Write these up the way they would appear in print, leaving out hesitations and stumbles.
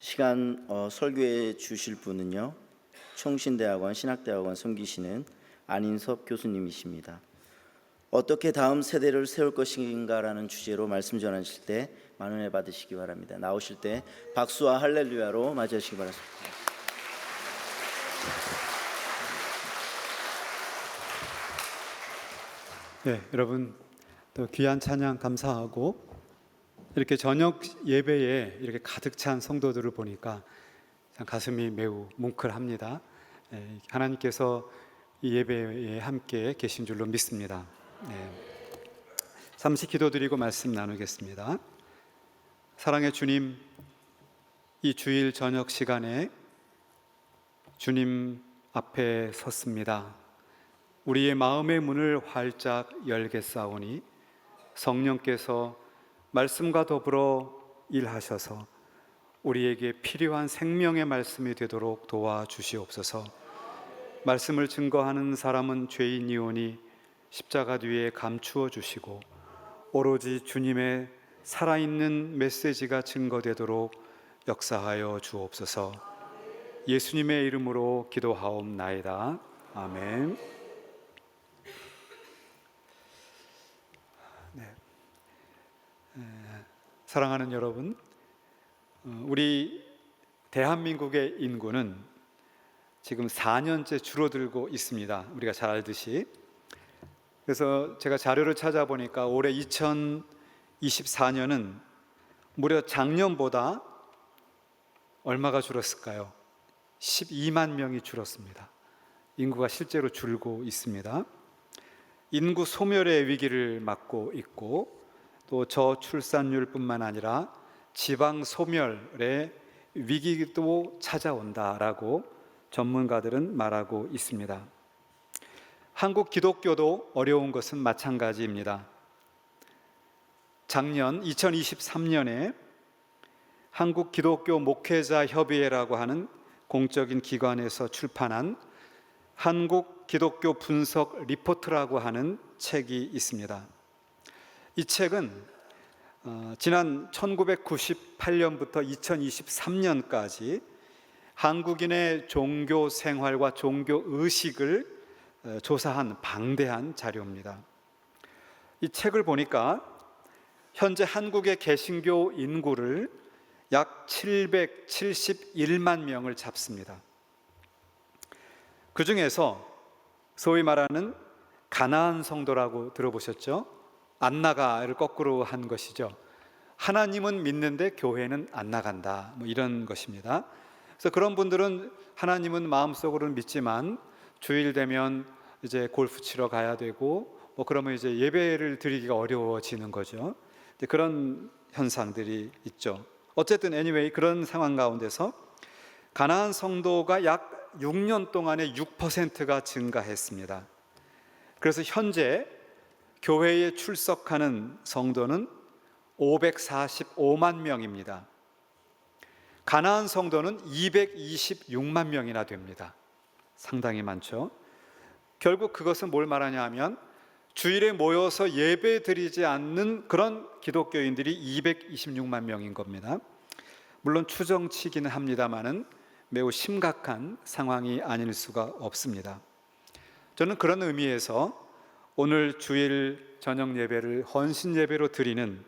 시간 설교해 주실 분은요, 총신대학원 신학대학원 섬기시는 안인섭 교수님이십니다. 어떻게 다음 세대를 세울 것인가라는 주제로 말씀 전하실 때 많은 은혜 받으시기 바랍니다. 나오실 때 박수와 할렐루야로 맞이하시기 바랍니다. 네, 여러분 또 귀한 찬양 감사하고 이렇게 저녁 예배에 이렇게 가득 찬 성도들을 보니까 참 가슴이 매우 뭉클합니다. 하나님께서 이 예배에 함께 계신 줄로 믿습니다. 잠시 기도드리고 말씀 나누겠습니다. 사랑의 주님, 이 주일 저녁 시간에 주님 앞에 섰습니다. 우리의 마음의 문을 활짝 열겠사오니 성령께서 말씀과 더불어 일하셔서 우리에게 필요한 생명의 말씀이 되도록 도와주시옵소서. 말씀을 증거하는 사람은 죄인이오니 십자가 뒤에 감추어 주시고 오로지 주님의 살아있는 메시지가 증거되도록 역사하여 주옵소서. 예수님의 이름으로 기도하옵나이다. 아멘. 사랑하는 여러분, 우리 대한민국의 인구는 지금 4년째 줄어들고 있습니다. 우리가 잘 알듯이. 그래서 제가 자료를 찾아보니까 올해 2024년은 무려 작년보다 얼마가 줄었을까요? 12만 명이 줄었습니다. 인구가 실제로 줄고 있습니다. 인구 소멸의 위기를 맞고 있고 또 저출산율뿐만 아니라 지방 소멸의 위기도 찾아온다라고 전문가들은 말하고 있습니다. 한국 기독교도 어려운 것은 마찬가지입니다. 작년 2023년에 한국 기독교 목회자 협의회라고 하는 공적인 기관에서 출판한 한국 기독교 분석 리포트라고 하는 책이 있습니다. 이 책은 지난 1998년부터 2023년까지 한국인의 종교 생활과 종교 의식을 조사한 방대한 자료입니다. 이 책을 보니까 현재 한국의 개신교 인구를 약 771만 명을 잡습니다. 그 중에서 소위 말하는 가나안 성도라고 들어보셨죠? 안 나가를 거꾸로 한 것이죠. 하나님은 믿는데 교회는 안 나간다, 이런 것입니다. 그래서 그런 분들은 하나님은 마음속으로는 믿지만 주일 되면 이제 골프 치러 가야 되고 그러면 이제 예배를 드리기가 어려워지는 거죠. 그런 현상들이 있죠. 어쨌든 anyway 그런 상황 가운데서 가나안 성도가 약 6년 동안에 6%가 증가했습니다. 그래서 현재 교회에 출석하는 성도는 545만 명입니다. 가나안 성도는 226만 명이나 됩니다. 상당히 많죠. 결국 그것은 뭘 말하냐 하면 주일에 모여서 예배 드리지 않는 그런 기독교인들이 226만 명인 겁니다. 물론 추정치기는 합니다만은 매우 심각한 상황이 아닐 수가 없습니다. 저는 그런 의미에서 오늘 주일 저녁 예배를 헌신 예배로 드리는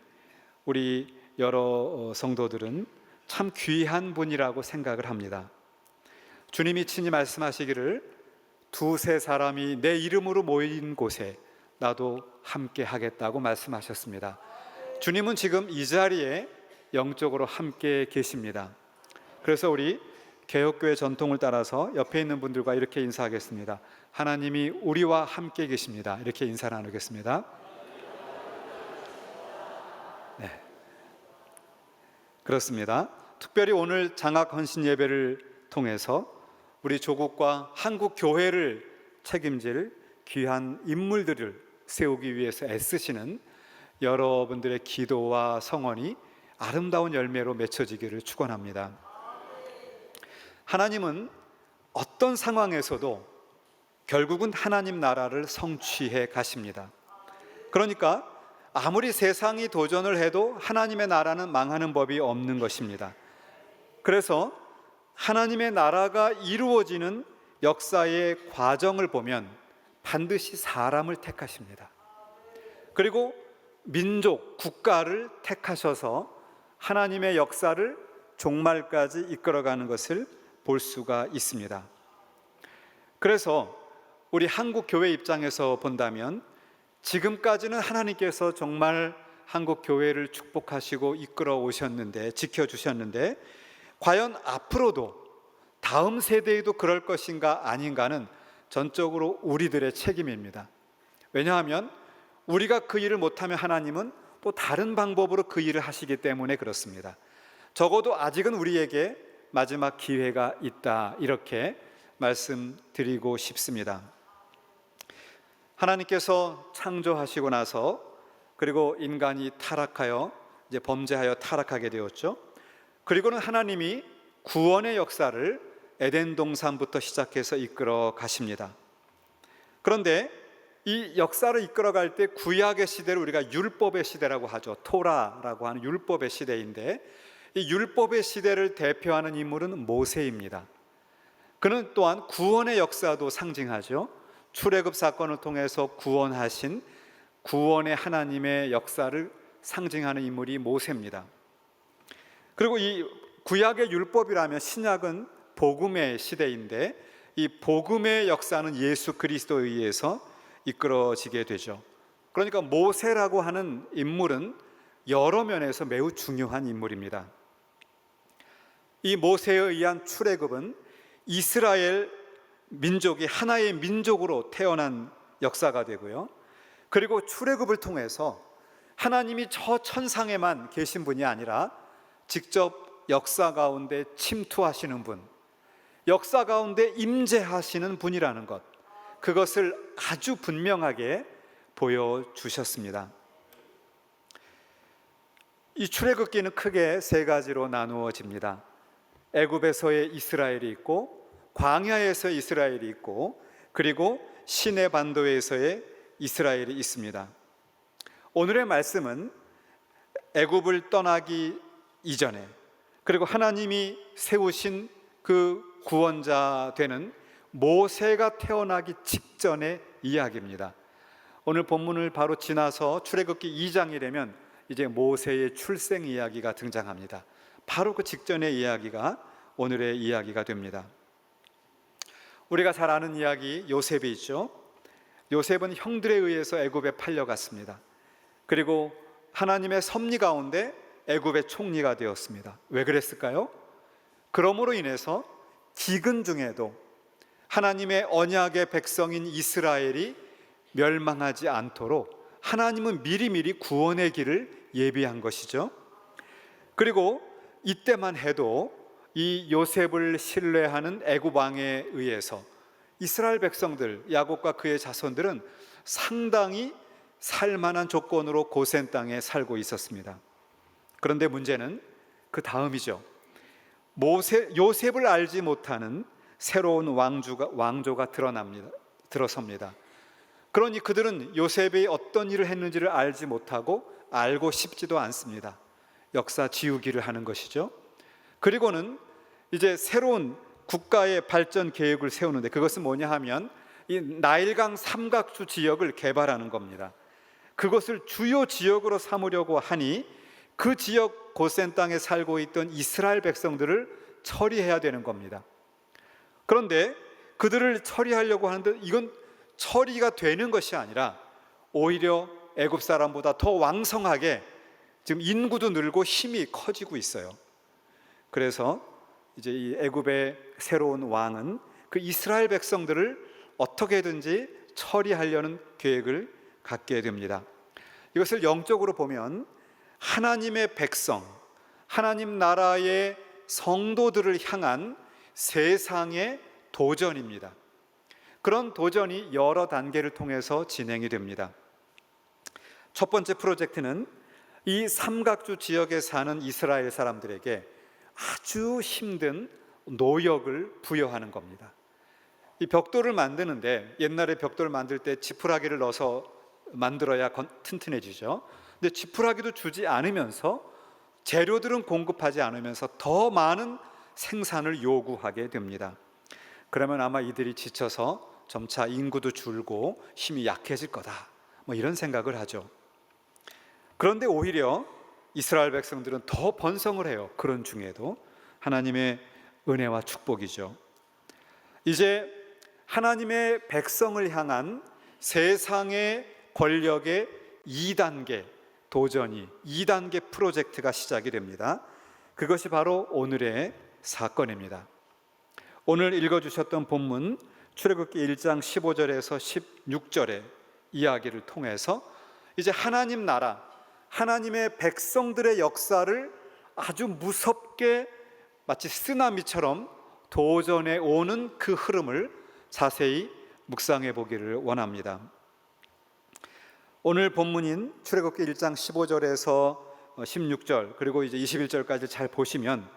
우리 여러 성도들은 참 귀한 분이라고 생각을 합니다. 주님이 친히 말씀하시기를 두세 사람이 내 이름으로 모인 곳에 나도 함께 하겠다고 말씀하셨습니다. 주님은 지금 이 자리에 영적으로 함께 계십니다. 그래서 우리 개혁교회 전통을 따라서 옆에 있는 분들과 이렇게 인사하겠습니다. 하나님이 우리와 함께 계십니다. 이렇게 인사 나누겠습니다. 네, 그렇습니다. 특별히 오늘 장학 헌신 예배를 통해서 우리 조국과 한국 교회를 책임질 귀한 인물들을 세우기 위해서 애쓰시는 여러분들의 기도와 성원이 아름다운 열매로 맺혀지기를 축원합니다. 하나님은 어떤 상황에서도 결국은 하나님 나라를 성취해 가십니다. 그러니까 아무리 세상이 도전을 해도 하나님의 나라는 망하는 법이 없는 것입니다. 그래서 하나님의 나라가 이루어지는 역사의 과정을 보면 반드시 사람을 택하십니다. 그리고 민족, 국가를 택하셔서 하나님의 역사를 종말까지 이끌어가는 것을 볼 수가 있습니다. 그래서 우리 한국 교회 입장에서 본다면 지금까지는 하나님께서 정말 한국 교회를 축복하시고 이끌어 오셨는데, 지켜주셨는데, 과연 앞으로도 다음 세대에도 그럴 것인가 아닌가는 전적으로 우리들의 책임입니다. 왜냐하면 우리가 그 일을 못하면 하나님은 또 다른 방법으로 그 일을 하시기 때문에 그렇습니다. 적어도 아직은 우리에게 마지막 기회가 있다, 이렇게 말씀드리고 싶습니다. 하나님께서 창조하시고 나서, 그리고 인간이 타락하여 이제 범죄하여 타락하게 되었죠. 그리고는 하나님이 구원의 역사를 에덴 동산부터 시작해서 이끌어 가십니다. 그런데 이 역사를 이끌어갈 때 구약의 시대를 우리가 율법의 시대라고 하죠. 토라라고 하는 율법의 시대인데, 이 율법의 시대를 대표하는 인물은 모세입니다. 그는 또한 구원의 역사도 상징하죠. 출애굽 사건을 통해서 구원하신 구원의 하나님의 역사를 상징하는 인물이 모세입니다. 그리고 이 구약의 율법이라면 신약은 복음의 시대인데, 이 복음의 역사는 예수 그리스도에 의해서 이끌어지게 되죠. 그러니까 모세라고 하는 인물은 여러 면에서 매우 중요한 인물입니다. 이 모세에 의한 출애굽은 이스라엘 민족이 하나의 민족으로 태어난 역사가 되고요. 그리고 출애굽을 통해서 하나님이 저 천상에만 계신 분이 아니라 직접 역사 가운데 침투하시는 분, 역사 가운데 임재하시는 분이라는 것, 그것을 아주 분명하게 보여주셨습니다. 이 출애굽기는 크게 세 가지로 나누어집니다. 애굽에서의 이스라엘이 있고, 광야에서 이스라엘이 있고, 그리고 시내 반도에서의 이스라엘이 있습니다. 오늘의 말씀은 애굽을 떠나기 이전에, 그리고 하나님이 세우신 그 구원자 되는 모세가 태어나기 직전의 이야기입니다. 오늘 본문을 바로 지나서 출애굽기 2장이 되면 이제 모세의 출생 이야기가 등장합니다. 바로 그 직전의 이야기가 오늘의 이야기가 됩니다. 우리가 잘 아는 이야기, 요셉이 있죠. 요셉은 형들에 의해서 애굽에 팔려갔습니다. 그리고 하나님의 섭리 가운데 애굽의 총리가 되었습니다. 왜 그랬을까요? 그러므로 인해서 기근 중에도 하나님의 언약의 백성인 이스라엘이 멸망하지 않도록 하나님은 미리미리 구원의 길을 예비한 것이죠. 그리고 이때만 해도 이 요셉을 신뢰하는 애굽 왕에 의해서 이스라엘 백성들, 야곱과 그의 자손들은 상당히 살만한 조건으로 고센 땅에 살고 있었습니다. 그런데 문제는 그 다음이죠. 요셉을 알지 못하는 새로운 왕조가 들어섭니다. 그러니 그들은 요셉이 어떤 일을 했는지를 알지 못하고 알고 싶지도 않습니다. 역사 지우기를 하는 것이죠. 그리고는 이제 새로운 국가의 발전 계획을 세우는데, 그것은 뭐냐 하면 이 나일강 삼각주 지역을 개발하는 겁니다. 그것을 주요 지역으로 삼으려고 하니 그 지역 고센 땅에 살고 있던 이스라엘 백성들을 처리해야 되는 겁니다. 그런데 그들을 처리하려고 하는데 이건 처리가 되는 것이 아니라 오히려 애굽 사람보다 더 왕성하게 지금 인구도 늘고 힘이 커지고 있어요. 그래서 이제 이 애굽의 새로운 왕은 그 이스라엘 백성들을 어떻게든지 처리하려는 계획을 갖게 됩니다. 이것을 영적으로 보면 하나님의 백성, 하나님 나라의 성도들을 향한 세상의 도전입니다. 그런 도전이 여러 단계를 통해서 진행이 됩니다. 첫 번째 프로젝트는 이 삼각주 지역에 사는 이스라엘 사람들에게 아주 힘든 노역을 부여하는 겁니다. 이 벽돌을 만드는데, 옛날에 벽돌을 만들 때 지푸라기를 넣어서 만들어야 튼튼해지죠. 근데 지푸라기도 주지 않으면서, 재료들은 공급하지 않으면서 더 많은 생산을 요구하게 됩니다. 그러면 아마 이들이 지쳐서 점차 인구도 줄고 힘이 약해질 거다, 뭐 이런 생각을 하죠. 그런데 오히려 이스라엘 백성들은 더 번성을 해요. 그런 중에도 하나님의 은혜와 축복이죠. 이제 하나님의 백성을 향한 세상의 권력의 2단계 도전이, 2단계 프로젝트가 시작이 됩니다. 그것이 바로 오늘의 사건입니다. 오늘 읽어주셨던 본문 출애굽기 1장 15절에서 16절의 이야기를 통해서 이제 하나님 나라, 하나님의 백성들의 역사를 아주 무섭게 마치 쓰나미처럼 도전해 오는 그 흐름을 자세히 묵상해 보기를 원합니다. 오늘 본문인 출애굽기 1장 15절에서 16절 그리고 이제 21절까지 잘 보시면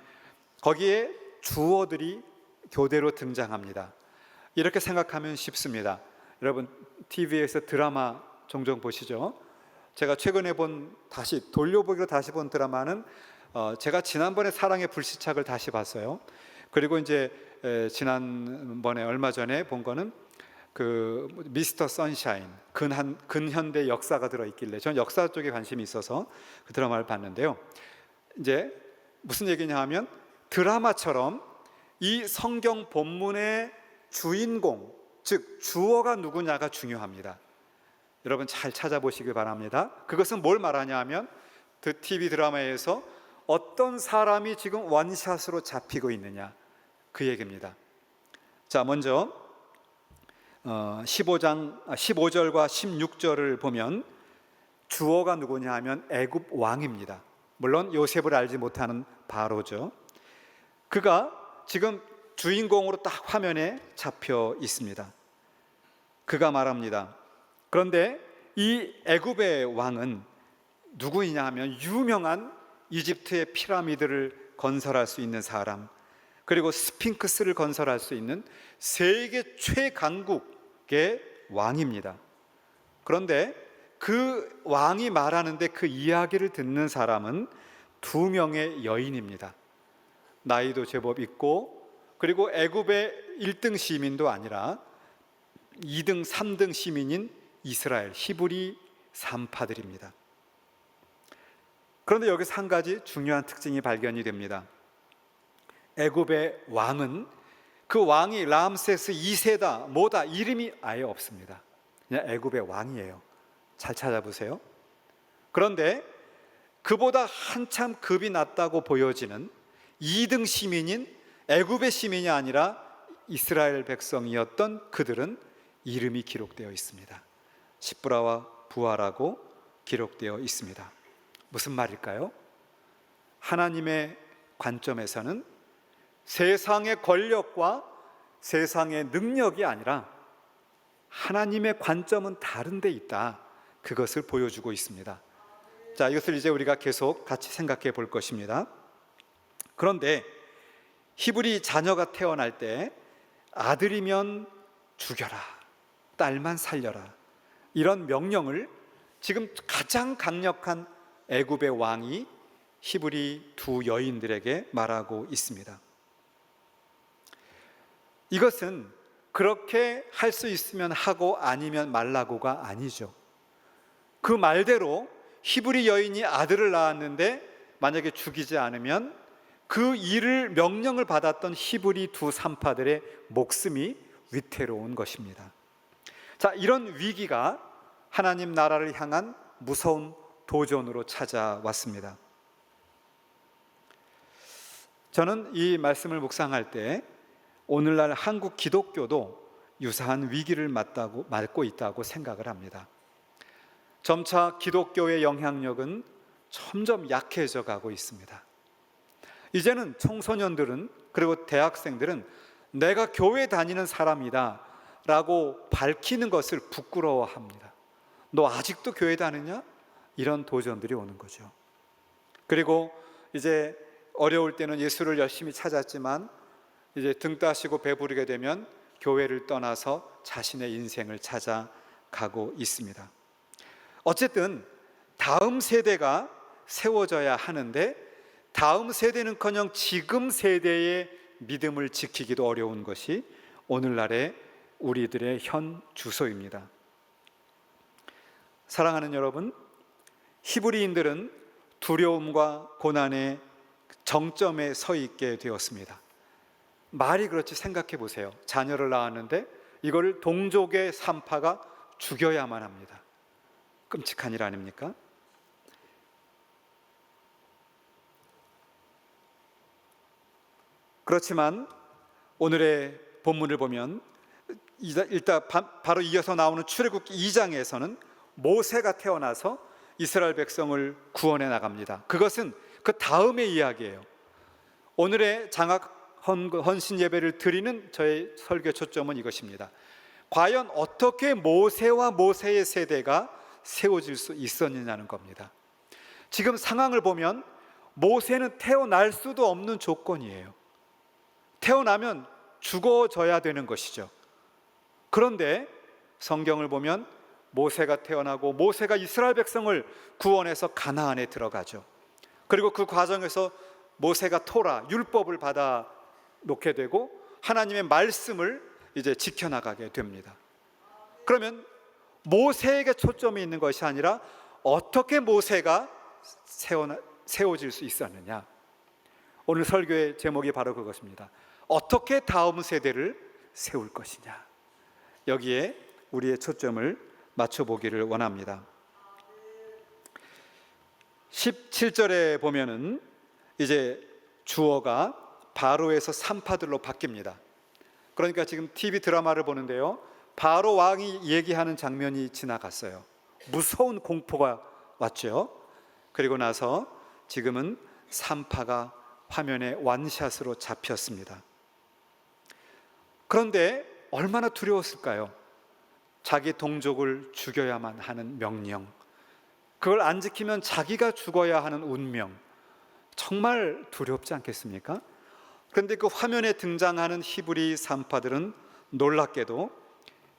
거기에 주어들이 교대로 등장합니다. 이렇게 생각하면 쉽습니다. 여러분 TV에서 드라마 종종 보시죠? 제가 최근에 돌려보기로 다시 본 드라마는 제가 지난번에 사랑의 불시착을 다시 봤어요. 그리고 이제 지난번에 얼마 전에 본 거는 그 미스터 선샤인, 근현대 역사가 들어있길래 전 역사 쪽에 관심이 있어서 그 드라마를 봤는데요. 이제 무슨 얘기냐 하면 드라마처럼 이 성경 본문의 주인공, 즉 주어가 누구냐가 중요합니다. 여러분 잘 찾아보시길 바랍니다. 그것은 뭘 말하냐 하면 그 TV 드라마에서 어떤 사람이 지금 원샷으로 잡히고 있느냐, 그 얘기입니다. 자, 먼저 15절과 16절을 보면 주어가 누구냐 하면 애굽 왕입니다. 물론 요셉을 알지 못하는 바로죠. 그가 지금 주인공으로 딱 화면에 잡혀 있습니다. 그가 말합니다. 그런데 이 애굽의 왕은 누구이냐 하면 유명한 이집트의 피라미드를 건설할 수 있는 사람, 그리고 스핑크스를 건설할 수 있는 세계 최강국의 왕입니다. 그런데 그 왕이 말하는데 그 이야기를 듣는 사람은 2명의 여인입니다. 나이도 제법 있고, 그리고 애굽의 1등 시민도 아니라 2등, 3등 시민인 이스라엘 히브리 산파들입니다. 그런데 여기서 한 가지 중요한 특징이 발견이 됩니다. 애굽의 왕은 그 왕이 람세스 2세다 뭐다 이름이 아예 없습니다. 그냥 애굽의 왕이에요. 잘 찾아보세요. 그런데 그보다 한참 급이 낮다고 보여지는 2등 시민인 애굽의 시민이 아니라 이스라엘 백성이었던 그들은 이름이 기록되어 있습니다. 시브라와 부하라고 기록되어 있습니다. 무슨 말일까요? 하나님의 관점에서는 세상의 권력과 세상의 능력이 아니라 하나님의 관점은 다른 데 있다, 그것을 보여주고 있습니다. 자, 이것을 이제 우리가 계속 같이 생각해 볼 것입니다. 그런데 히브리 자녀가 태어날 때 아들이면 죽여라, 딸만 살려라, 이런 명령을 지금 가장 강력한 애굽의 왕이 히브리 2 여인들에게 말하고 있습니다. 이것은 그렇게 할 수 있으면 하고 아니면 말라고가 아니죠. 그 말대로 히브리 여인이 아들을 낳았는데 만약에 죽이지 않으면 그 일을 명령을 받았던 히브리 2 산파들의 목숨이 위태로운 것입니다. 자, 이런 위기가 하나님 나라를 향한 무서운 도전으로 찾아왔습니다. 저는 이 말씀을 묵상할 때 오늘날 한국 기독교도 유사한 위기를 맞고 있다고 생각을 합니다. 점차 기독교의 영향력은 점점 약해져 가고 있습니다. 이제는 청소년들은, 그리고 대학생들은 내가 교회 다니는 사람이다 라고 밝히는 것을 부끄러워합니다. 너 아직도 교회 다니냐? 이런 도전들이 오는 거죠. 그리고 이제 어려울 때는 예수를 열심히 찾았지만 이제 등 따시고 배부르게 되면 교회를 떠나서 자신의 인생을 찾아가고 있습니다. 어쨌든 다음 세대가 세워져야 하는데 다음 세대는커녕 지금 세대의 믿음을 지키기도 어려운 것이 오늘날의 우리들의 현 주소입니다. 사랑하는 여러분, 히브리인들은 두려움과 고난의 정점에 서 있게 되었습니다. 말이 그렇지 생각해 보세요. 자녀를 낳았는데 이거를 동족의 산파가 죽여야만 합니다. 끔찍한 일 아닙니까? 그렇지만 오늘의 본문을 보면 일단 바로 이어서 나오는 출애굽기 2장에서는 모세가 태어나서 이스라엘 백성을 구원해 나갑니다. 그것은 그 다음의 이야기예요. 오늘의 장학 헌신 예배를 드리는 저의 설교 초점은 이것입니다. 과연 어떻게 모세와 모세의 세대가 세워질 수 있었느냐는 겁니다. 지금 상황을 보면 모세는 태어날 수도 없는 조건이에요. 태어나면 죽어져야 되는 것이죠. 그런데 성경을 보면 모세가 태어나고 모세가 이스라엘 백성을 구원해서 가나안에 들어가죠. 그리고 그 과정에서 모세가 토라, 율법을 받아 놓게 되고 하나님의 말씀을 이제 지켜나가게 됩니다. 그러면 모세에게 초점이 있는 것이 아니라 어떻게 모세가 세워질 수 있었느냐. 오늘 설교의 제목이 바로 그것입니다. 어떻게 다음 세대를 세울 것이냐. 여기에 우리의 초점을 맞춰보기를 원합니다. 17절에 보면은 이제 주어가 바로에서 산파들로 바뀝니다. 그러니까 지금 TV 드라마를 보는데요, 바로 왕이 얘기하는 장면이 지나갔어요. 무서운 공포가 왔죠. 그리고 나서 지금은 산파가 화면에 완샷으로 잡혔습니다. 그런데 얼마나 두려웠을까요? 자기 동족을 죽여야만 하는 명령, 그걸 안 지키면 자기가 죽어야 하는 운명, 정말 두렵지 않겠습니까? 그런데 그 화면에 등장하는 히브리 산파들은 놀랍게도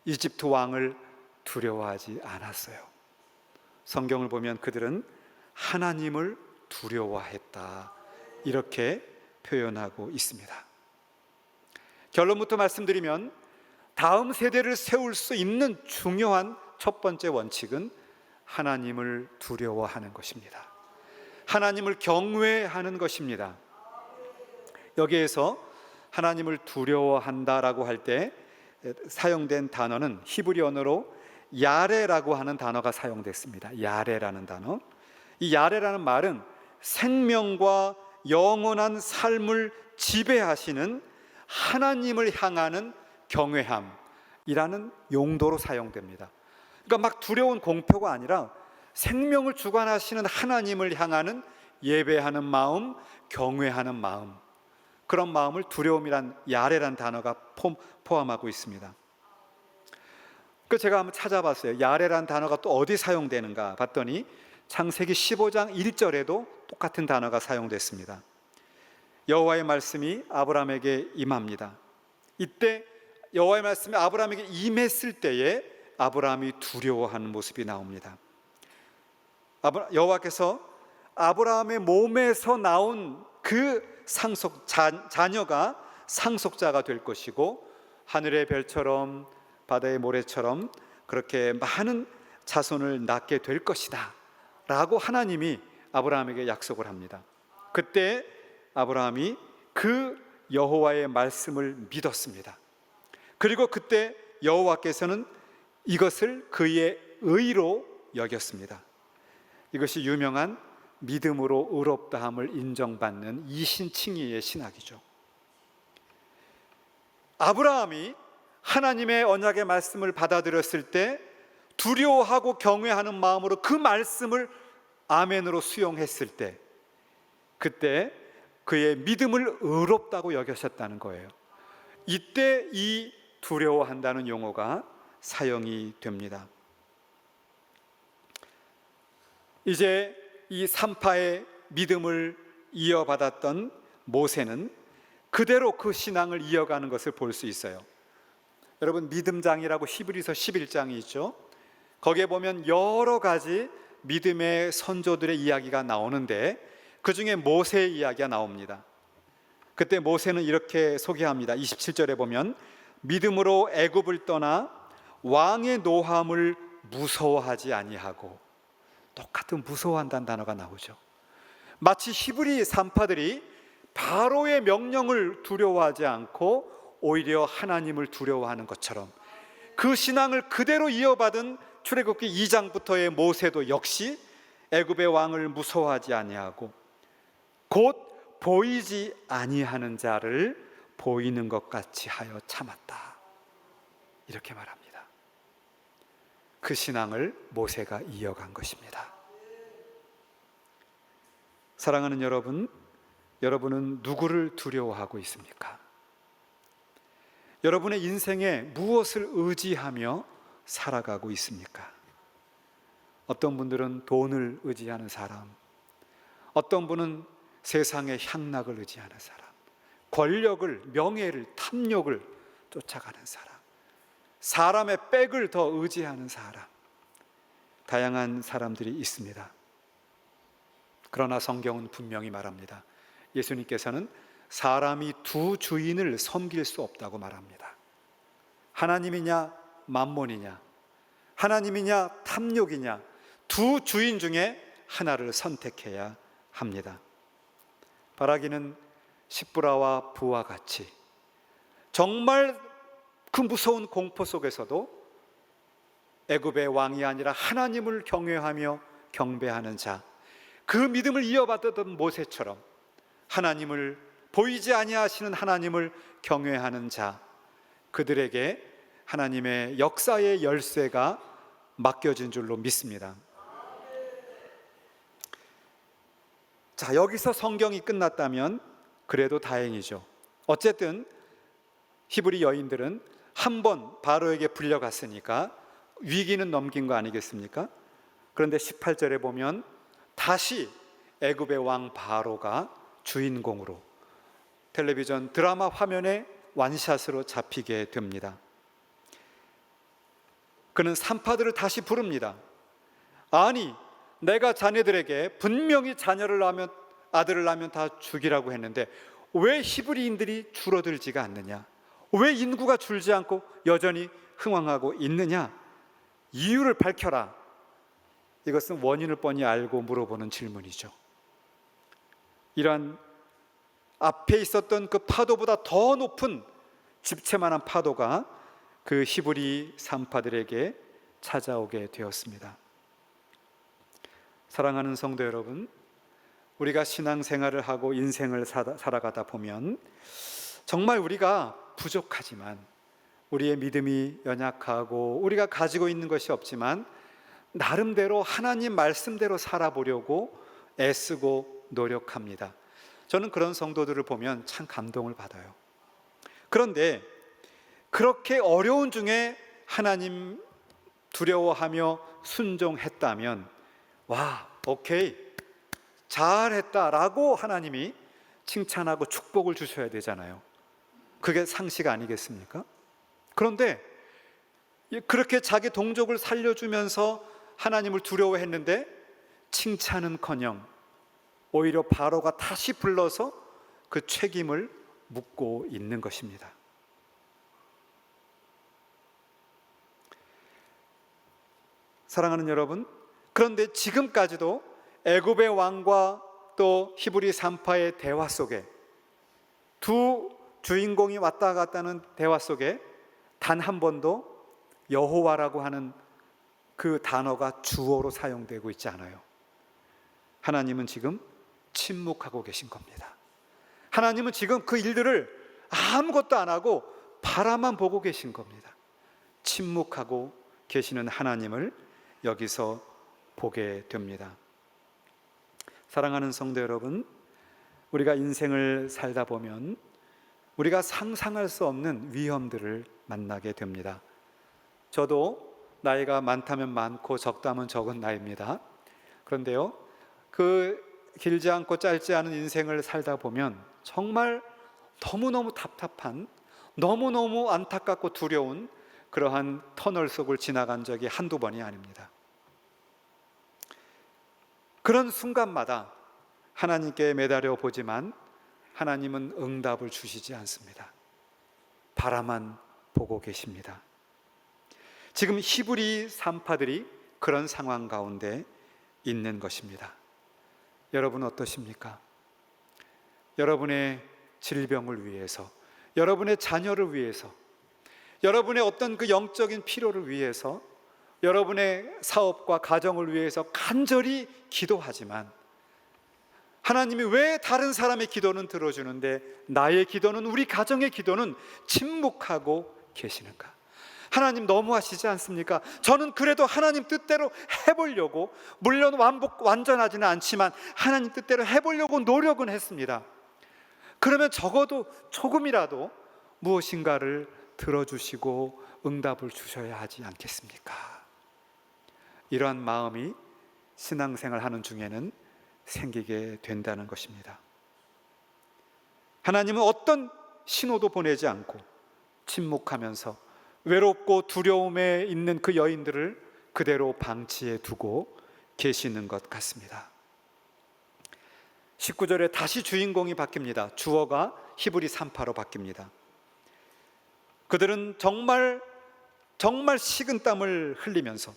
이집트 왕을 두려워하지 않았어요. 성경을 보면 그들은 하나님을 두려워했다, 이렇게 표현하고 있습니다. 결론부터 말씀드리면 다음 세대를 세울 수 있는 중요한 첫 번째 원칙은 하나님을 두려워하는 것입니다. 하나님을 경외하는 것입니다. 여기에서 하나님을 두려워한다라고 할 때 사용된 단어는 히브리 언어로 야레라고 하는 단어가 사용됐습니다. 야레라는 단어. 이 야레라는 말은 생명과 영원한 삶을 지배하시는 하나님을 향하는 경외함이라는 용도로 사용됩니다. 그러니까 막 두려운 공포가 아니라 생명을 주관하시는 하나님을 향하는 예배하는 마음, 경외하는 마음, 그런 마음을 두려움이란 야레란 단어가 포함하고 있습니다. 그 제가 한번 찾아봤어요. 야레란 단어가 또 어디 사용되는가 봤더니 창세기 15장 1절에도 똑같은 단어가 사용됐습니다. 여호와의 말씀이 아브라함에게 임합니다. 이때 여호와의 말씀이 아브라함에게 임했을 때에 아브라함이 두려워하는 모습이 나옵니다. 여호와께서 아브라함의 몸에서 나온 그 자녀가 상속자가 될 것이고 하늘의 별처럼 바다의 모래처럼 그렇게 많은 자손을 낳게 될 것이다 라고 하나님이 아브라함에게 약속을 합니다. 그때 아브라함이 그 여호와의 말씀을 믿었습니다. 그리고 그때 여호와께서는 이것을 그의 의로 여겼습니다. 이것이 유명한 믿음으로 의롭다함을 인정받는 이신칭의의 신학이죠. 아브라함이 하나님의 언약의 말씀을 받아들였을 때 두려워하고 경외하는 마음으로 그 말씀을 아멘으로 수용했을 때 그때 그의 믿음을 의롭다고 여기셨다는 거예요. 이때 이 두려워한다는 용어가 사용이 됩니다. 이제 이 산파의 믿음을 이어받았던 모세는 그대로 그 신앙을 이어가는 것을 볼 수 있어요. 여러분, 믿음장이라고 히브리서 11장이 있죠. 거기에 보면 여러 가지 믿음의 선조들의 이야기가 나오는데 그 중에 모세의 이야기가 나옵니다. 그때 모세는 이렇게 소개합니다. 27절에 보면 믿음으로 애굽을 떠나 왕의 노함을 무서워하지 아니하고, 똑같은 무서워한다는 단어가 나오죠. 마치 히브리 산파들이 바로의 명령을 두려워하지 않고 오히려 하나님을 두려워하는 것처럼, 그 신앙을 그대로 이어받은 출애굽기 2장부터의 모세도 역시 애굽의 왕을 무서워하지 아니하고 곧 보이지 아니하는 자를 보이는 것 같이 하여 참았다, 이렇게 말합니다. 그 신앙을 모세가 이어간 것입니다. 사랑하는 여러분, 여러분은 누구를 두려워하고 있습니까? 여러분의 인생에 무엇을 의지하며 살아가고 있습니까? 어떤 분들은 돈을 의지하는 사람, 어떤 분은 세상의 향락을 의지하는 사람, 권력을, 명예를, 탐욕을 쫓아가는 사람, 사람의 백을 더 의지하는 사람, 다양한 사람들이 있습니다. 그러나 성경은 분명히 말합니다. 예수님께서는 사람이 두 주인을 섬길 수 없다고 말합니다. 하나님이냐 만몬이냐, 하나님이냐 탐욕이냐, 두 주인 중에 하나를 선택해야 합니다. 바라기는 십부라와 부와 같이 정말 그 무서운 공포 속에서도 애굽의 왕이 아니라 하나님을 경외하며 경배하는 자, 그 믿음을 이어받았던 모세처럼 하나님을, 보이지 아니하시는 하나님을 경외하는 자, 그들에게 하나님의 역사의 열쇠가 맡겨진 줄로 믿습니다. 자, 여기서 성경이 끝났다면 그래도 다행이죠. 어쨌든 히브리 여인들은 한 번 바로에게 불려갔으니까 위기는 넘긴 거 아니겠습니까? 그런데 18절에 보면 다시 애굽의 왕 바로가 주인공으로 텔레비전 드라마 화면에 완샷으로 잡히게 됩니다. 그는 산파들을 다시 부릅니다. 아니, 내가 자네들에게 분명히 자녀를 낳으면, 아들을 낳으면 다 죽이라고 했는데 왜 히브리인들이 줄어들지가 않느냐? 왜 인구가 줄지 않고 여전히 흥왕하고 있느냐? 이유를 밝혀라. 이것은 원인을 뻔히 알고 물어보는 질문이죠. 이러한 앞에 있었던 그 파도보다 더 높은 집채만한 파도가 그 히브리 산파들에게 찾아오게 되었습니다. 사랑하는 성도 여러분, 우리가 신앙생활을 하고 인생을 살아가다 보면 정말 우리가 부족하지만, 우리의 믿음이 연약하고 우리가 가지고 있는 것이 없지만 나름대로 하나님 말씀대로 살아보려고 애쓰고 노력합니다. 저는 그런 성도들을 보면 참 감동을 받아요. 그런데 그렇게 어려운 중에 하나님 두려워하며 순종했다면, 와, 오케이, 잘했다라고 하나님이 칭찬하고 축복을 주셔야 되잖아요. 그게 상식 아니겠습니까? 그런데 그렇게 자기 동족을 살려주면서 하나님을 두려워했는데 칭찬은커녕 오히려 바로가 다시 불러서 그 책임을 묻고 있는 것입니다. 사랑하는 여러분, 그런데 지금까지도 애굽의 왕과 또 히브리 산파의 대화 속에, 두 주인공이 왔다 갔다 하는 대화 속에 단 한 번도 여호와라고 하는 그 단어가 주어로 사용되고 있지 않아요. 하나님은 지금 침묵하고 계신 겁니다. 하나님은 지금 그 일들을 아무것도 안 하고 바라만 보고 계신 겁니다. 침묵하고 계시는 하나님을 여기서 보게 됩니다. 사랑하는 성도 여러분, 우리가 인생을 살다 보면 우리가 상상할 수 없는 위험들을 만나게 됩니다. 저도 나이가 많다면 많고 적다면 적은 나이입니다. 그런데요, 그 길지 않고 짧지 않은 인생을 살다 보면 정말 너무너무 답답한, 너무너무 안타깝고 두려운 그러한 터널 속을 지나간 적이 한두 번이 아닙니다. 그런 순간마다 하나님께 매달려 보지만 하나님은 응답을 주시지 않습니다. 바라만 보고 계십니다. 지금 히브리 산파들이 그런 상황 가운데 있는 것입니다. 여러분 어떠십니까? 여러분의 질병을 위해서, 여러분의 자녀를 위해서, 여러분의 어떤 그 영적인 필요를 위해서, 여러분의 사업과 가정을 위해서 간절히 기도하지만 하나님이 왜 다른 사람의 기도는 들어주는데 나의 기도는, 우리 가정의 기도는 침묵하고 계시는가? 하나님 너무하시지 않습니까? 저는 그래도 하나님 뜻대로 해보려고, 물론 완전하지는 않지만 하나님 뜻대로 해보려고 노력은 했습니다. 그러면 적어도 조금이라도 무엇인가를 들어주시고 응답을 주셔야 하지 않겠습니까? 이러한 마음이 신앙생활 하는 중에는 생기게 된다는 것입니다. 하나님은 어떤 신호도 보내지 않고 침묵하면서 외롭고 두려움에 있는 그 여인들을 그대로 방치해 두고 계시는 것 같습니다. 19절에 다시 주인공이 바뀝니다. 주어가 히브리 산파로 바뀝니다. 그들은 정말 식은땀을 흘리면서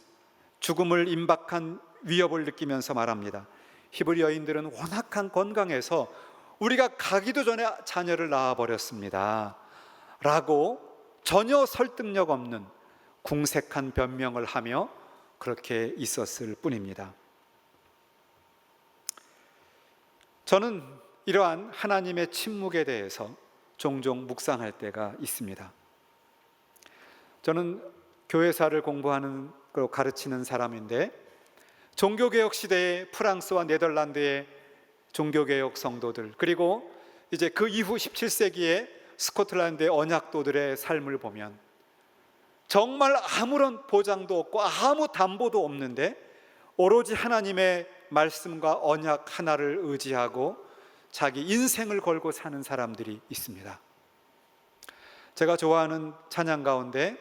죽음을 임박한 위협을 느끼면서 말합니다. 히브리 여인들은 완악한 건강에서 우리가 가기도 전에 자녀를 낳아버렸습니다 라고 전혀 설득력 없는 궁색한 변명을 하며 그렇게 있었을 뿐입니다. 저는 이러한 하나님의 침묵에 대해서 종종 묵상할 때가 있습니다. 저는 교회사를 공부하는, 가르치는 사람인데 종교개혁 시대의 프랑스와 네덜란드의 종교개혁 성도들, 그리고 이제 그 이후 17세기의 스코틀랜드의 언약도들의 삶을 보면 정말 아무런 보장도 없고 아무 담보도 없는데 오로지 하나님의 말씀과 언약 하나를 의지하고 자기 인생을 걸고 사는 사람들이 있습니다. 제가 좋아하는 찬양 가운데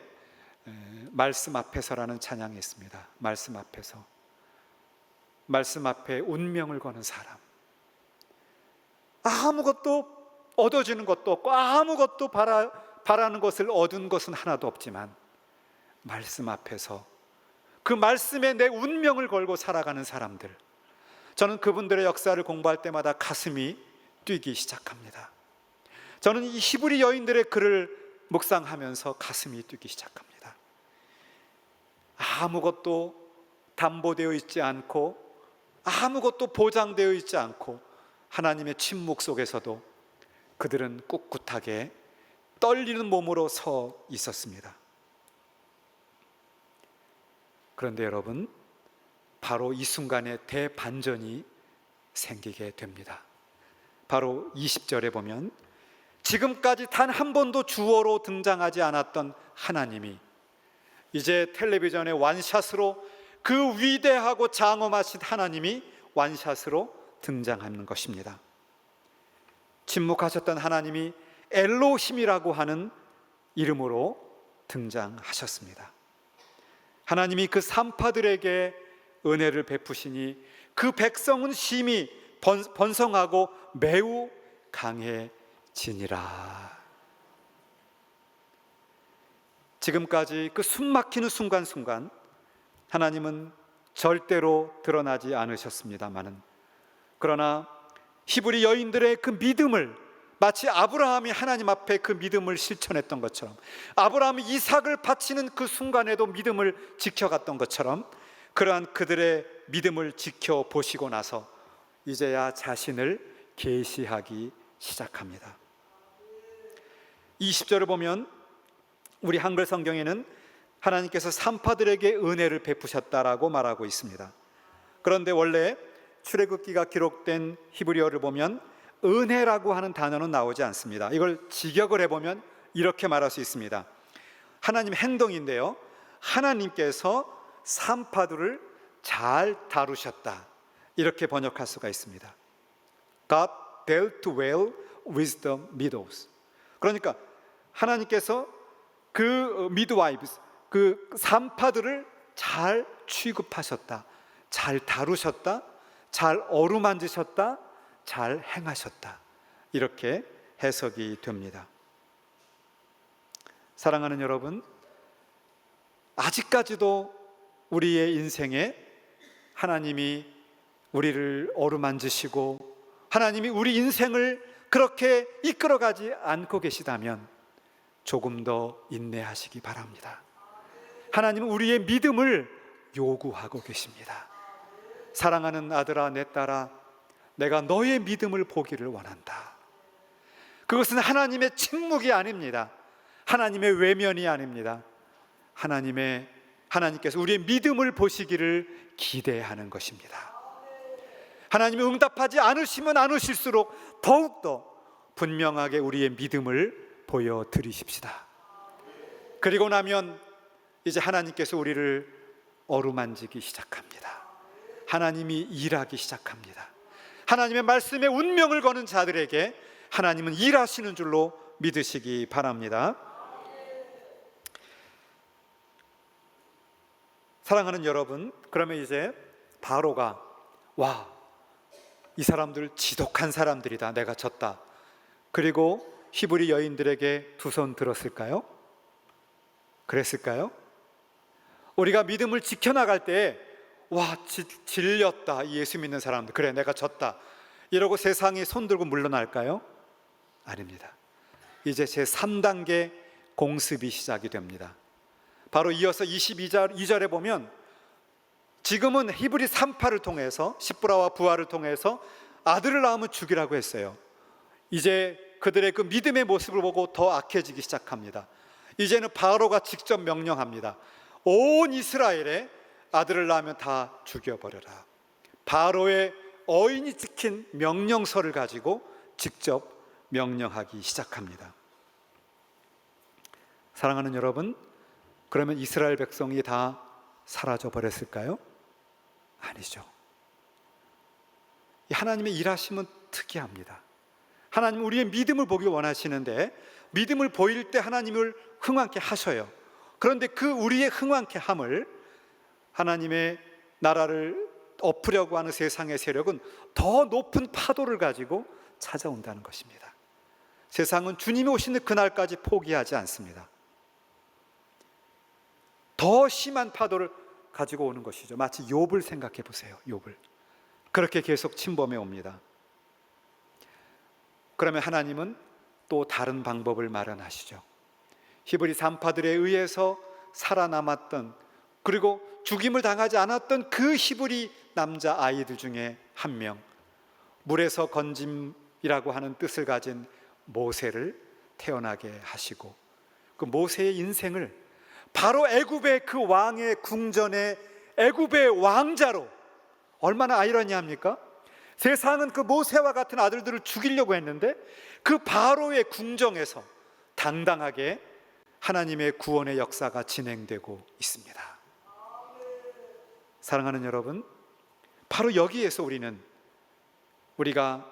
말씀 앞에서라는 찬양이 있습니다. 말씀 앞에서, 말씀 앞에 운명을 거는 사람, 아무것도 얻어지는 것도 없고 아무것도 바라는 것을 얻은 것은 하나도 없지만 말씀 앞에서 그 말씀에 내 운명을 걸고 살아가는 사람들, 저는 그분들의 역사를 공부할 때마다 가슴이 뛰기 시작합니다. 저는 이 히브리 여인들의 글을 묵상하면서 가슴이 뛰기 시작합니다. 아무것도 담보되어 있지 않고 아무것도 보장되어 있지 않고 하나님의 침묵 속에서도 그들은 꿋꿋하게 떨리는 몸으로 서 있었습니다. 그런데 여러분, 바로 이 순간에 대반전이 생기게 됩니다. 바로 20절에 보면 지금까지 단 한 번도 주어로 등장하지 않았던 하나님이 이제 텔레비전의 완샷으로, 그 위대하고 장엄하신 하나님이 완샷으로 등장하는 것입니다. 침묵하셨던 하나님이 엘로힘이라고 하는 이름으로 등장하셨습니다. 하나님이 그 산파들에게 은혜를 베푸시니 그 백성은 심히 번성하고 매우 강해지니라. 지금까지 그 숨막히는 순간순간 하나님은 절대로 드러나지 않으셨습니다마는, 그러나 히브리 여인들의 그 믿음을, 마치 아브라함이 하나님 앞에 그 믿음을 실천했던 것처럼, 아브라함이 이삭을 바치는 그 순간에도 믿음을 지켜갔던 것처럼, 그러한 그들의 믿음을 지켜보시고 나서 이제야 자신을 계시하기 시작합니다. 20절을 보면 우리 한글 성경에는 하나님께서 산파들에게 은혜를 베푸셨다라고 말하고 있습니다. 그런데 원래 출애굽기가 기록된 히브리어를 보면 은혜라고 하는 단어는 나오지 않습니다. 이걸 직역을 해보면 이렇게 말할 수 있습니다. 하나님 행동인데요, 하나님께서 산파들을 잘 다루셨다, 이렇게 번역할 수가 있습니다. God dealt well with the widows. 그러니까 하나님께서 그 midwives, 그 산파들을 잘 취급하셨다, 잘 다루셨다, 잘 어루만지셨다, 잘 행하셨다. 이렇게 해석이 됩니다. 사랑하는 여러분, 아직까지도 우리의 인생에 하나님이 우리를 어루만지시고 하나님이 우리 인생을 그렇게 이끌어가지 않고 계시다면 조금 더 인내하시기 바랍니다. 하나님은 우리의 믿음을 요구하고 계십니다. 사랑하는 아들아, 내 딸아, 내가 너의 믿음을 보기를 원한다. 그것은 하나님의 침묵이 아닙니다. 하나님의 외면이 아닙니다. 하나님께서 우리의 믿음을 보시기를 기대하는 것입니다. 하나님이 응답하지 않으시면 않으실수록 더욱더 분명하게 우리의 믿음을 보여드리십시다. 그리고 나면 이제 하나님께서 우리를 어루만지기 시작합니다. 하나님이 일하기 시작합니다. 하나님의 말씀에 운명을 거는 자들에게 하나님은 일하시는 줄로 믿으시기 바랍니다. 사랑하는 여러분, 그러면 이제 바로가 이 사람들 지독한 사람들이다, 내가 졌다. 그리고 히브리 여인들에게 두 손 들었을까요? 그랬을까요? 우리가 믿음을 지켜나갈 때 질렸다, 이 예수 믿는 사람들, 그래 내가 졌다 이러고 세상에 손들고 물러날까요? 아닙니다. 이제 제3단계 공습이 시작이 됩니다. 바로 이어서 22절에 보면 지금은 히브리 3파를 통해서 십부라와 부하를 통해서 아들을 낳으면 죽이라고 했어요. 이제 그들의 그 믿음의 모습을 보고 더 악해지기 시작합니다. 이제는 바로가 직접 명령합니다. 온 이스라엘에 아들을 낳으면 다 죽여버려라. 바로의 어인이 찍힌 명령서를 가지고 직접 명령하기 시작합니다. 사랑하는 여러분, 그러면 이스라엘 백성이 다 사라져 버렸을까요? 아니죠. 하나님의 일하심은 특이합니다. 하나님은 우리의 믿음을 보기 원하시는데 믿음을 보일 때 하나님을 흥왕케 하셔요. 그런데 그 우리의 흥왕케 함을 하나님의 나라를 엎으려고 하는 세상의 세력은 더 높은 파도를 가지고 찾아온다는 것입니다. 세상은 주님이 오시는 그날까지 포기하지 않습니다. 더 심한 파도를 가지고 오는 것이죠. 마치 욥을 생각해 보세요. 욥을 그렇게 계속 침범해 옵니다. 그러면 하나님은 또 다른 방법을 마련하시죠. 히브리 3파들에 의해서 살아남았던, 그리고 죽임을 당하지 않았던 그 히브리 남자 아이들 중에 한 명, 물에서 건짐이라고 하는 뜻을 가진 모세를 태어나게 하시고, 그 모세의 인생을 바로 애굽의 그 왕의 궁전의 애굽의 왕자로, 얼마나 아이러니합니까? 세상은 그 모세와 같은 아들들을 죽이려고 했는데 그 바로의 궁정에서 당당하게 하나님의 구원의 역사가 진행되고 있습니다. 사랑하는 여러분, 바로 여기에서 우리가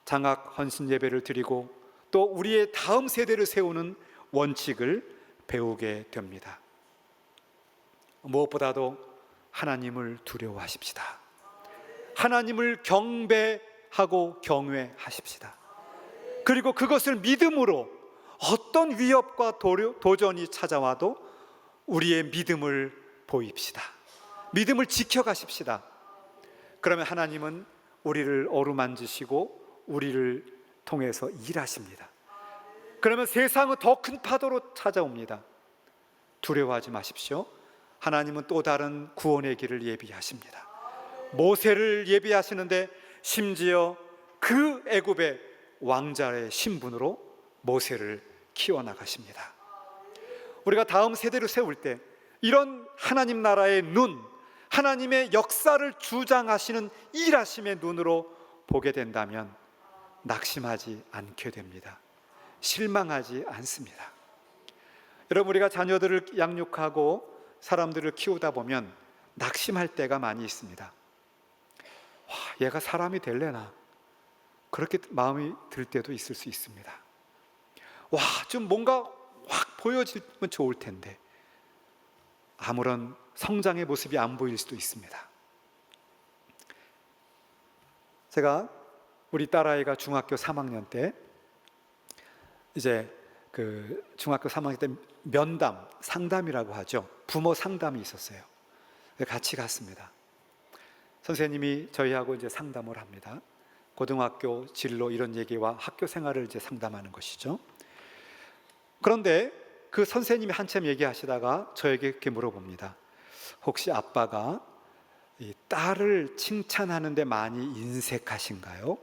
장학 헌신 예배를 드리고 또 우리의 다음 세대를 세우는 원칙을 배우게 됩니다. 무엇보다도 하나님을 두려워하십시다. 하나님을 경배하고 경외하십시다. 그리고 그것을 믿음으로 어떤 위협과 도전이 찾아와도 우리의 믿음을 보입시다. 믿음을 지켜가십시다. 그러면 하나님은 우리를 어루만지시고 우리를 통해서 일하십니다. 그러면 세상은 더 큰 파도로 찾아옵니다. 두려워하지 마십시오. 하나님은 또 다른 구원의 길을 예비하십니다. 모세를 예비하시는데 심지어 그 애굽의 왕자의 신분으로 모세를 키워나가십니다. 우리가 다음 세대를 세울 때 이런 하나님 나라의 눈, 하나님의 역사를 주장하시는 일하심의 눈으로 보게 된다면 낙심하지 않게 됩니다. 실망하지 않습니다. 여러분, 우리가 자녀들을 양육하고 사람들을 키우다 보면 낙심할 때가 많이 있습니다. 얘가 사람이 될래나, 그렇게 마음이 들 때도 있을 수 있습니다. 좀 뭔가 확 보여지면 좋을 텐데 아무런 성장의 모습이 안 보일 수도 있습니다. 제가 우리 딸아이가 중학교 3학년 때 이제 그 중학교 3학년 때 면담, 상담이라고 하죠. 부모 상담이 있었어요. 같이 갔습니다. 선생님이 저희하고 이제 상담을 합니다. 고등학교 진로 이런 얘기와 학교 생활을 이제 상담하는 것이죠. 그런데 그 선생님이 한참 얘기하시다가 저에게 이렇게 물어봅니다. 혹시 아빠가 이 딸을 칭찬하는데 많이 인색하신가요?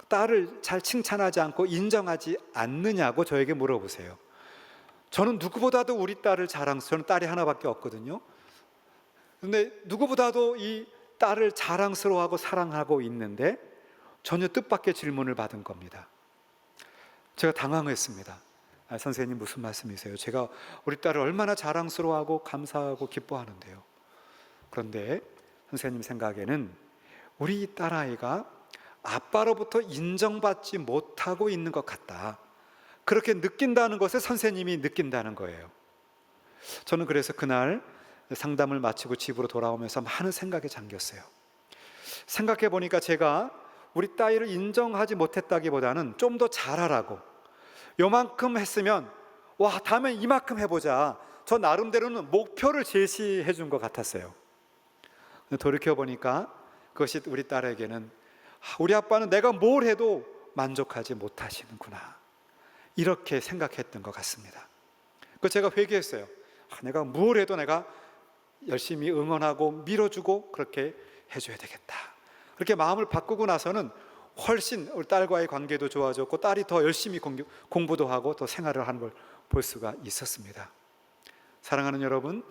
딸을 잘 칭찬하지 않고 인정하지 않느냐고 저에게 물어보세요. 저는 누구보다도 우리 딸을 저는 딸이 하나밖에 없거든요. 근데 누구보다도 이 딸을 자랑스러워하고 사랑하고 있는데 전혀 뜻밖의 질문을 받은 겁니다. 제가 당황했습니다. 선생님 무슨 말씀이세요? 제가 우리 딸을 얼마나 자랑스러워하고 감사하고 기뻐하는데요. 그런데 선생님 생각에는 우리 딸아이가 아빠로부터 인정받지 못하고 있는 것 같다, 그렇게 느낀다는 것을 선생님이 느낀다는 거예요. 저는 그래서 그날 상담을 마치고 집으로 돌아오면서 많은 생각에 잠겼어요. 생각해 보니까 제가 우리 딸을 인정하지 못했다기보다는 좀 더 잘하라고, 요만큼 했으면 와 다음엔 이만큼 해보자, 저 나름대로는 목표를 제시해 준 것 같았어요. 돌이켜 보니까 그것이 우리 딸에게는 우리 아빠는 내가 뭘 해도 만족하지 못하시는구나, 이렇게 생각했던 것 같습니다. 그 제가 회개했어요. 내가 뭘 해도 내가 열심히 응원하고 밀어주고 그렇게 해줘야 되겠다. 그렇게 마음을 바꾸고 나서는 훨씬 우리 딸과의 관계도 좋아졌고 딸이 더 열심히 공부도 하고 또 생활을 하는 걸 볼 수가 있었습니다. 사랑하는 여러분,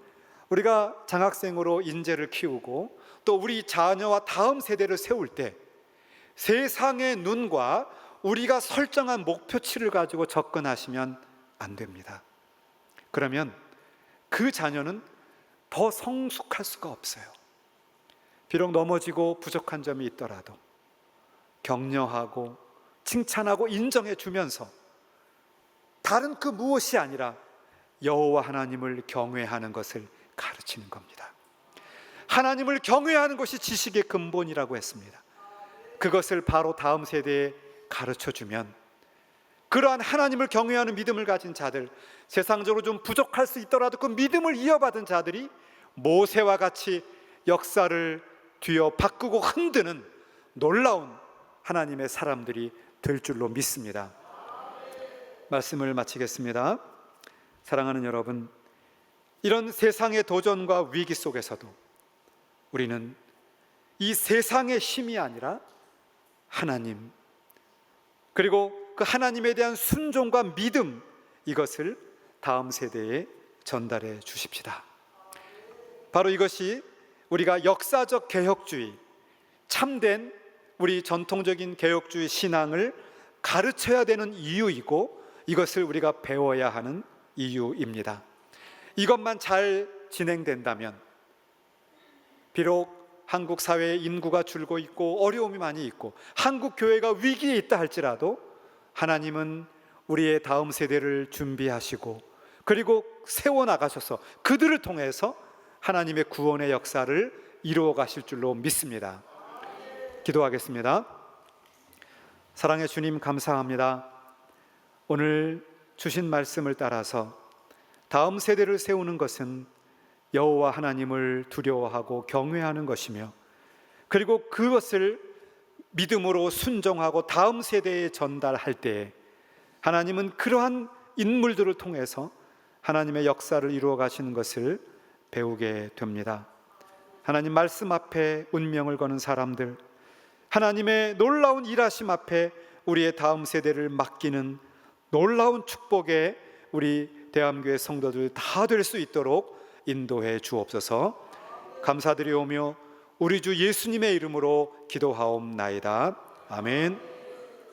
우리가 장학생으로 인재를 키우고 또 우리 자녀와 다음 세대를 세울 때 세상의 눈과 우리가 설정한 목표치를 가지고 접근하시면 안 됩니다. 그러면 그 자녀는 더 성숙할 수가 없어요. 비록 넘어지고 부족한 점이 있더라도 격려하고 칭찬하고 인정해 주면서 다른 그 무엇이 아니라 여호와 하나님을 경외하는 것을 가르치는 겁니다. 하나님을 경외하는 것이 지식의 근본이라고 했습니다. 그것을 바로 다음 세대에 가르쳐 주면 그러한 하나님을 경외하는 믿음을 가진 자들, 세상적으로 좀 부족할 수 있더라도 그 믿음을 이어받은 자들이 모세와 같이 역사를 뒤어 바꾸고 흔드는 놀라운 하나님의 사람들이 될 줄로 믿습니다. 말씀을 마치겠습니다. 사랑하는 여러분, 이런 세상의 도전과 위기 속에서도 우리는 이 세상의 힘이 아니라 하나님, 그리고 그 하나님에 대한 순종과 믿음, 이것을 다음 세대에 전달해 주십시다. 바로 이것이 우리가 역사적 개혁주의, 참된 우리 전통적인 개혁주의 신앙을 가르쳐야 되는 이유이고 이것을 우리가 배워야 하는 이유입니다. 이것만 잘 진행된다면 비록 한국 사회의 인구가 줄고 있고 어려움이 많이 있고 한국 교회가 위기에 있다 할지라도 하나님은 우리의 다음 세대를 준비하시고 그리고 세워나가셔서 그들을 통해서 하나님의 구원의 역사를 이루어 가실 줄로 믿습니다. 기도하겠습니다. 사랑의 주님, 감사합니다. 오늘 주신 말씀을 따라서 다음 세대를 세우는 것은 여호와 하나님을 두려워하고 경외하는 것이며 그리고 그것을 믿음으로 순종하고 다음 세대에 전달할 때에 하나님은 그러한 인물들을 통해서 하나님의 역사를 이루어 가시는 것을 배우게 됩니다. 하나님 말씀 앞에 운명을 거는 사람들, 하나님의 놀라운 일하심 앞에 우리의 다음 세대를 맡기는 놀라운 축복에 우리 대한교회 성도들 다 될 수 있도록 인도해 주옵소서. 감사드리오며 우리 주 예수님의 이름으로 기도하옵나이다. 아멘.